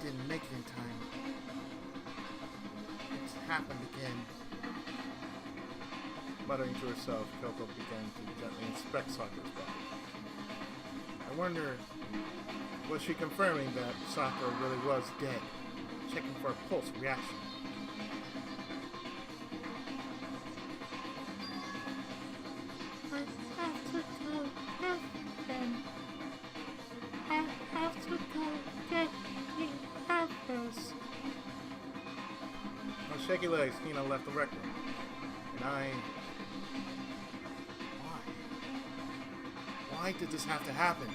Didn't make it in time. happened again. Muttering to herself, Kyoko began to gently inspect Sakura's body. I wonder, was she confirming that Sakura really was dead? Checking for a pulse reaction. I have to go get them. I have to go get the apples. On shaky legs, Hina left the rec room. And Why did this have to happen?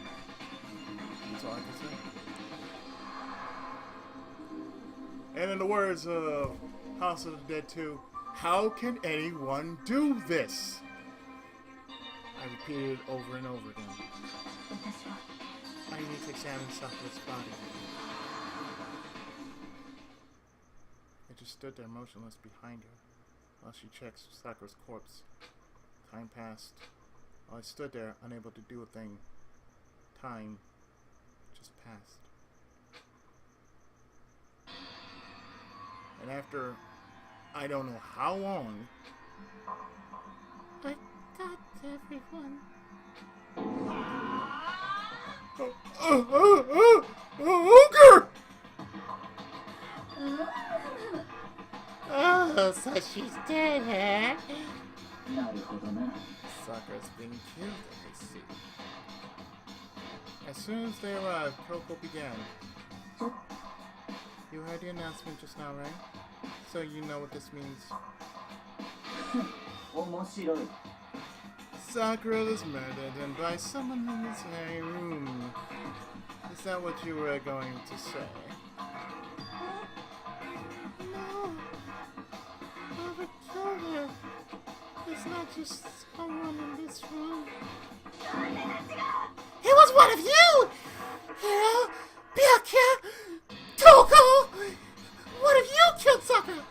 That's all I can say. And in the words of House of the Dead 2, how can anyone do this? I repeated it over and over again. I need to examine Sakura's body. I just stood there motionless behind her while she checked Sakura's corpse. Time passed. While I stood there, unable to do a thing, time just passed. And after, I don't know how long, I got everyone. Ogre! Oh, so she's dead, huh? なるほどな。 Sakura's being killed, I see. As soon as they arrived, Kyoko began. You heard the announcement just now, right? So you know what this means. 面白い。 Sakura was murdered, and by someone in this very room. Is that what you were going to say? No. I would kill her. It's not just someone in this room. It was one of you! Hiro, Byakuya, Kyoko! One of you killed Sakura!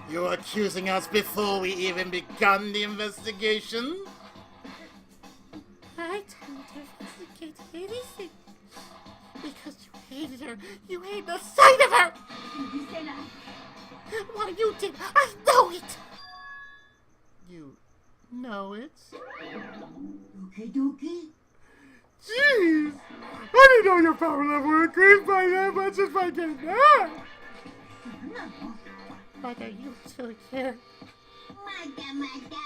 You're accusing us before we even begun the investigation? I didn't investigate anything. Because you hated her. You hated the sight of her! What you did, I know it! You know it? ドキドキ Jeez! I didn't know your power level increased by that much just by getting that! What are you two here? まだまだ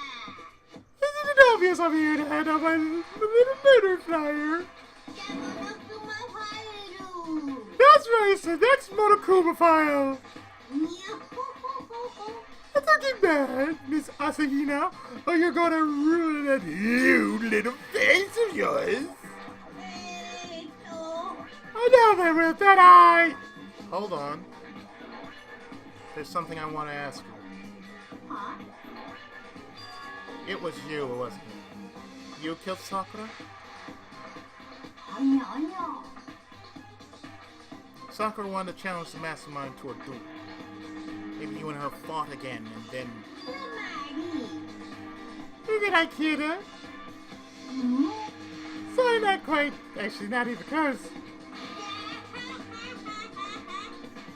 Isn't it obvious I'm here to hand out my little murder flyer? じゃものくまファイル That's right, so that's Monokuma file! にゃほほほほ That's looking bad, Miss Asahina, or you're gonna ruin that huge little face of yours! I know they will, that I... Hold on. There's something I want to ask you. Huh? It was you, wasn't it? You killed Sakura? はにゃにゃ Sakura wanted to challenge the mastermind to a duel. Maybe you and her fought again, and then... つまり Did I kid her? うん Sorry, not quite. Actually, not even close.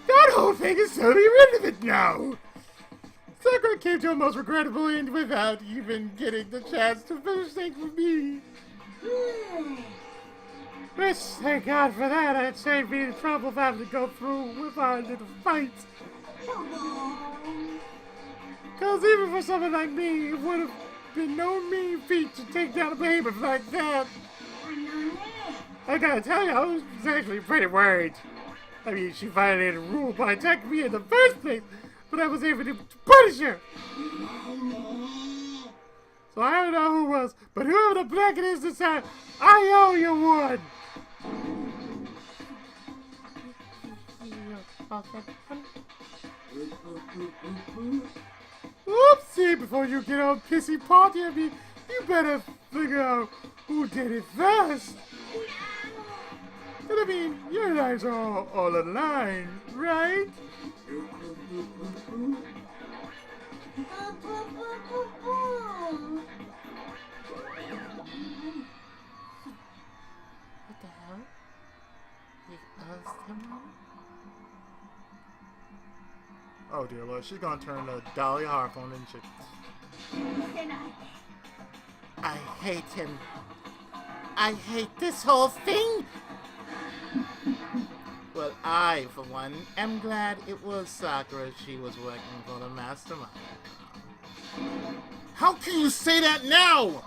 That whole thing is totally irrelevant now! Sakura came to a most regrettable end without even getting the chance to finish things with me. Which, thank God for that, I'd save me the trouble of having to go through with our little fight. Cause even for someone like me, it would have been no mean feat to take down a behemoth like that. あのね I gotta tell you, I was actually pretty worried. I mean, she violated a rule by attacking me in the first place, but I was able to punish her. So I don't know who it was, but whoever the black it is this time, I owe you one. Oopsie, before you get all pissy potty at me, you better figure out who did it first. And I mean, your lives are all aligned, right? プープープープー What the hell? He asked him one? Oh dear Lord, she's gonna turn to Dolly Harpoon, isn't she? I hate him. I hate this whole thing! Well, I, for one, am glad it was Sakura she was working for the mastermind. How can you say that now?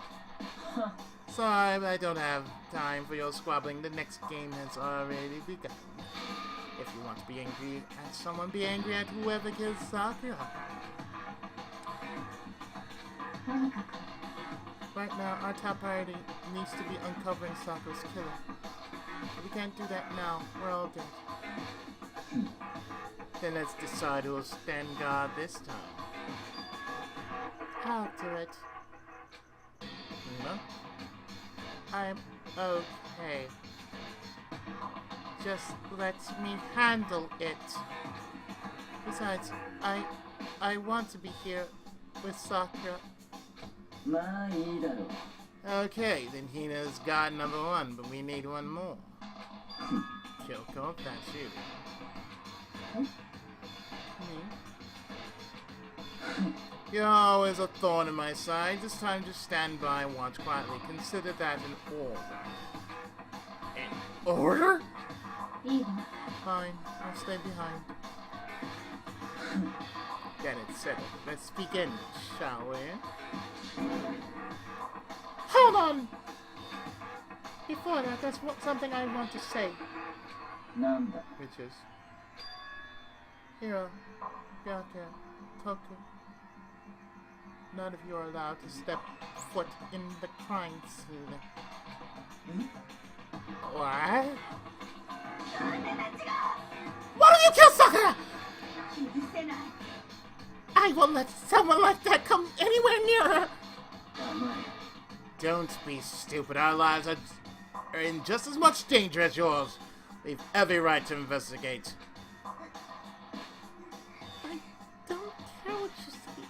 Sorry, but I don't have time for your squabbling. The next game has already begun. If you want to be angry at someone, be angry at whoever kills Sakura. Right now, our top priority needs to be uncovering Sakura's killer. If we can't do that now, we're all dead. Then let's decide who will stand guard this time. I'll do it. No? I'm okay. Just let me handle it. Besides, I want to be here with Sakura. まあいいだろう Okay, then Hina's got number one, but we need one more. Kyoko, that's you. Me? You're always a thorn in my side. This time just stand by and watch quietly. Consider that an order. An order? Fine, I'll stay behind. Then it's settled. Let's begin, shall we? Hold on! Before that, there's something I want to say. なんだ Which is... Hiro, Byaka, Toku. None of you are allowed to step foot in the crime scene. What? Why don't you kill Sakura? I won't let someone like that come anywhere near her. 甘い Don't be stupid. Our lives are in just as much danger as yours. We've every right to investigate. I don't care what you say.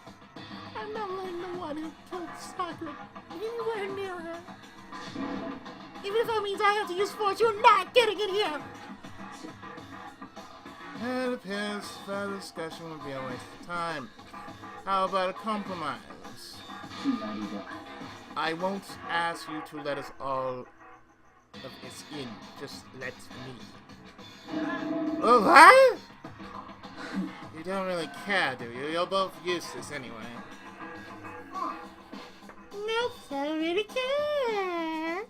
I'm not letting the one who killed Sakura anywhere near her. Even if that means I have to use force, you're not getting it here. It appears further discussion would be a waste of time. How about a compromise? 決まりだ I won't ask you to let us all of us in. Just let me. Oh, what? You don't really care, do you? You're both useless anyway. Nope, I don't really care.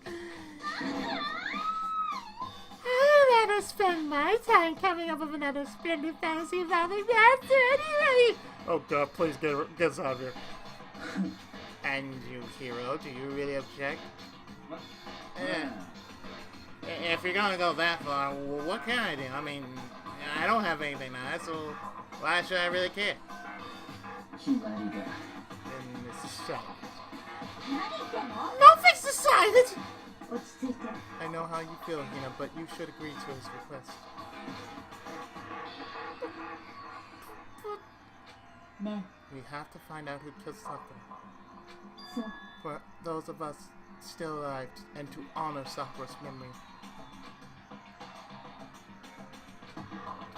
I'd rather spend my time coming up with another splendid fantasy about the master anyway. Oh god, please get us out of here. And you, Hero, do you really object? If you're gonna go that far, what can I do? I mean, I don't have anything nice, so why should I really care? 決まりだ Then it's a shot. 何言ってんの No, fix the silence! 落ち着いて I know how you feel, Hina, but you should agree to his request. ね We have to find out who killed Sakura. そう For those of us still alive, and to honor Sakura's memory.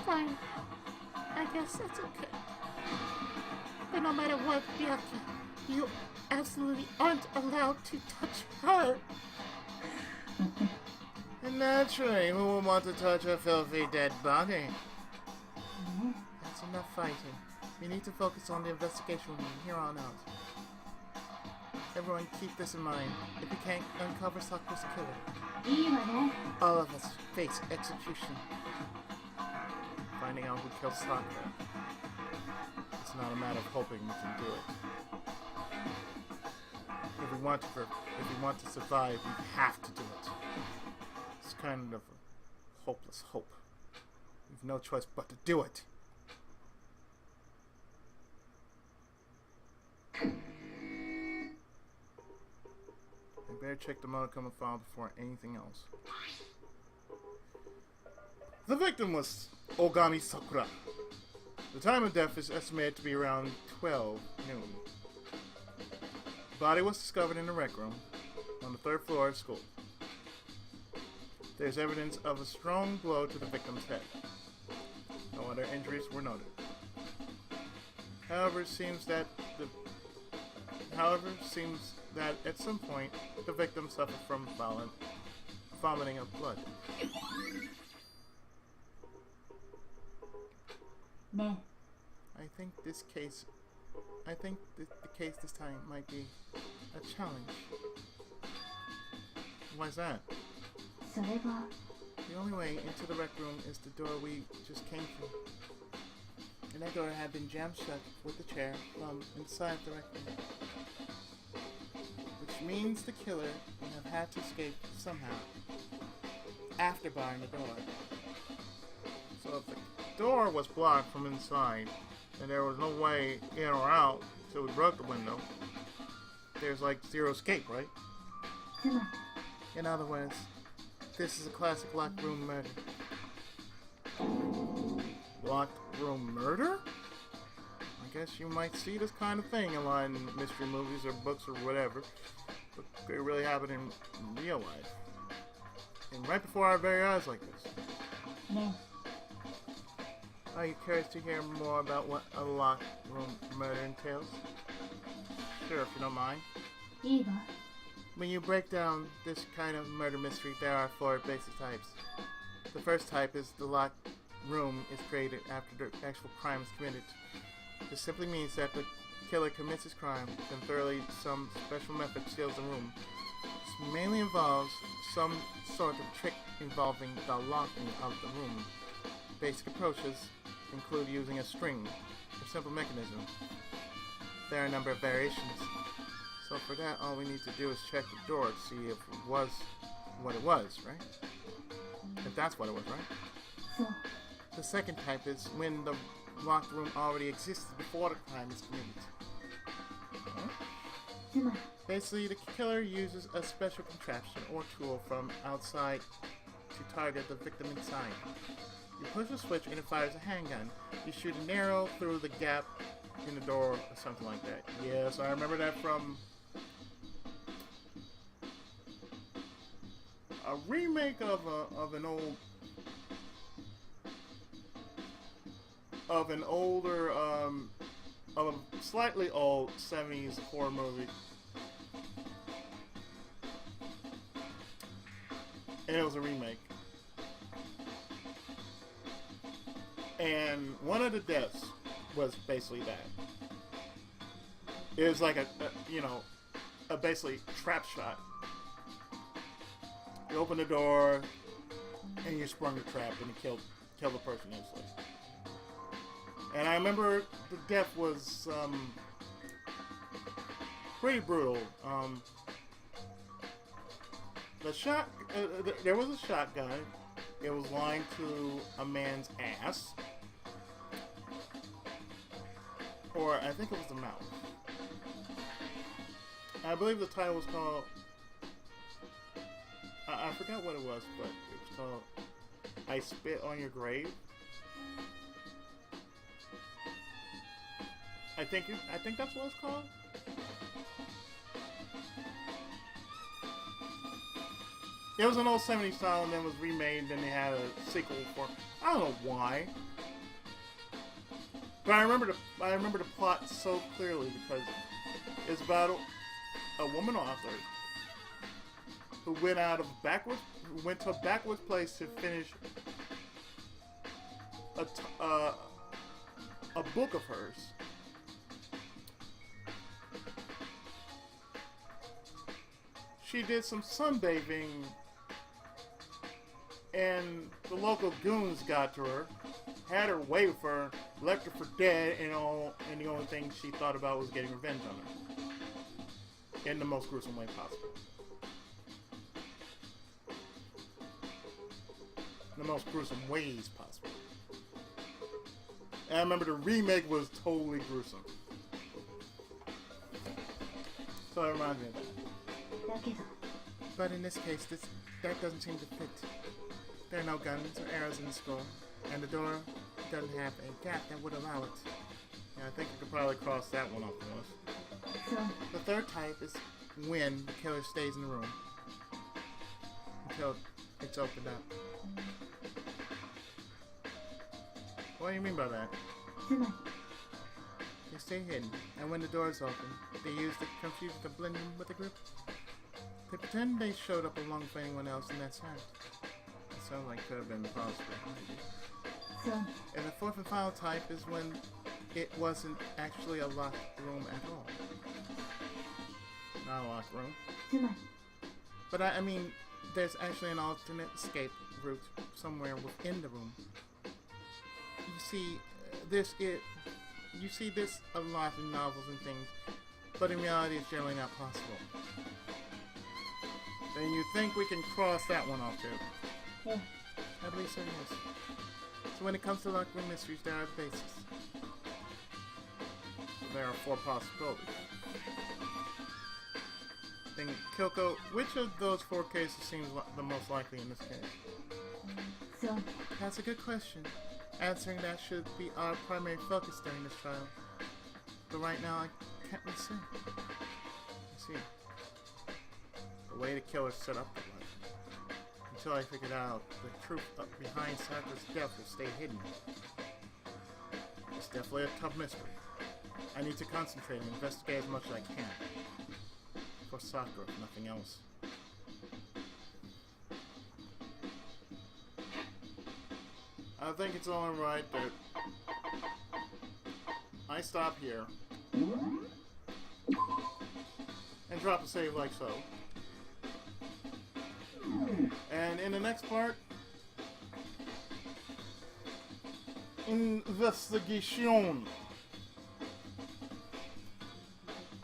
Fine. I guess that's okay. But no matter what, Byaka, you absolutely aren't allowed to touch her. And naturally, who would want to touch her filthy dead body? That's enough fighting. We need to focus on the investigation from here on out. Everyone keep this in mind. If we can't uncover Sakura's killer, いいわね all of us face execution. Finding out who killed Sakura. It's not a matter of hoping we can do it. If we want to survive, we have to do it. It's kind of a hopeless hope. We've no choice but to do it. I better check the Monokuma file before anything else. The victim was Ogami Sakura. The time of death is estimated to be around 12 noon. The body was discovered in the rec room on the 3rd floor of school. There's evidence of a strong blow to the victim's head. No other injuries were noted. However, it seems that at some point the victim suffered from vomiting of blood. ね I think the case this time might be a challenge. Why's that? えそれは The only way into the rec room is the door we just came through. And that door had been jammed shut with the chair from inside the rec room. Which means the killer would have had to escape somehow after barring the door. So if the door was blocked from inside and there was no way in or out, so we broke the window, there's like zero escape, right? つまり In other words, this is a classic locked room murder. Locked room murder? I guess you might see this kind of thing a lot in mystery movies or books or whatever, but they really happen in real life. And right before our very eyes like this. ね Are you curious to hear more about what a locked room murder entails? Sure, if you don't mind. いいわ When you break down this kind of murder mystery, there are 4 basic types. The first type is the locked room is created after the actual crime is committed. This simply means that the killer commits his crime, then thoroughly some special method seals the room. This mainly involves some sort of trick involving the locking of the room. Basic approaches include using a string, a simple mechanism. There are a number of variations. So for that, all we need to do is check the door to see if it was what it was, right? If that's what it was, right? そう The second type is when the locked room already existed before the crime is committed. Huh? つまり Basically, the killer uses a special contraption or tool from outside to target the victim inside. You push a switch and it fires a handgun. You shoot an arrow through the gap in the door or something like that. Yes, I remember that from a remake of a slightly old 70s horror movie. And it was a remake. And one of the deaths was basically that. It was like a basically trap shot. You open the door, and you sprung the trap, and you killed the person instantly. And I remember the death was pretty brutal. There was a shotgun. It was lying to a man's ass, or I think it was the mouth. I believe the title was called. I forgot what it was, but it was called "I Spit on Your Grave." I think that's what it's called. It was an old 70s style and then was remade, and then they had a sequel for I don't know why. But I remember the plot so clearly because it's about a woman author who went to a backwards place to finish a book of hers. She did some sunbathing, and the local goons got to her, had her wait for her, left her for dead, and the only thing she thought about was getting revenge on her. In the most gruesome way possible. The most gruesome ways possible. And I remember the remake was totally gruesome. So it reminds me of that. だけど But in this case, that doesn't seem to fit. There are no guns or arrows in the skull, and the door doesn't have a gap that would allow it. Yeah, I think we could probably cross that one off the list. そう The third type is when the killer stays in the room until it's opened up. What do you mean by that? つまり They stay hidden, and when the doors open, they use the confusion to blend in with the group. They pretend they showed up along with anyone else, and that's that. It sounds like it could have been possible. そうね And the fourth and final type is when it wasn't actually a locked room at all. Not a locked room. つまり But I mean, there's actually an alternate escape route somewhere within the room. You see, you see this a lot in novels and things, but in reality it's generally not possible. Then you think we can cross that one off too? ええ I believe so, yes. So when it comes to locked room mysteries, there are bases. There are 4 possibilities. Then, Kyoko, which of those 4 cases seems the most likely in this case? そうね That's a good question. Answering that should be our primary focus during this trial. But right now, I can't really say. I see. The way the killer set up the life. Until I figured out the truth behind Sakura's death will stay hidden. It's definitely a tough mystery. I need to concentrate and investigate as much as I can. For Sakura, if nothing else. I think it's only right that I stop here and drop a save like so. And in the next part, investigation.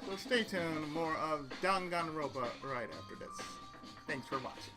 So stay tuned, more of Danganronpa right after this. Thanks for watching.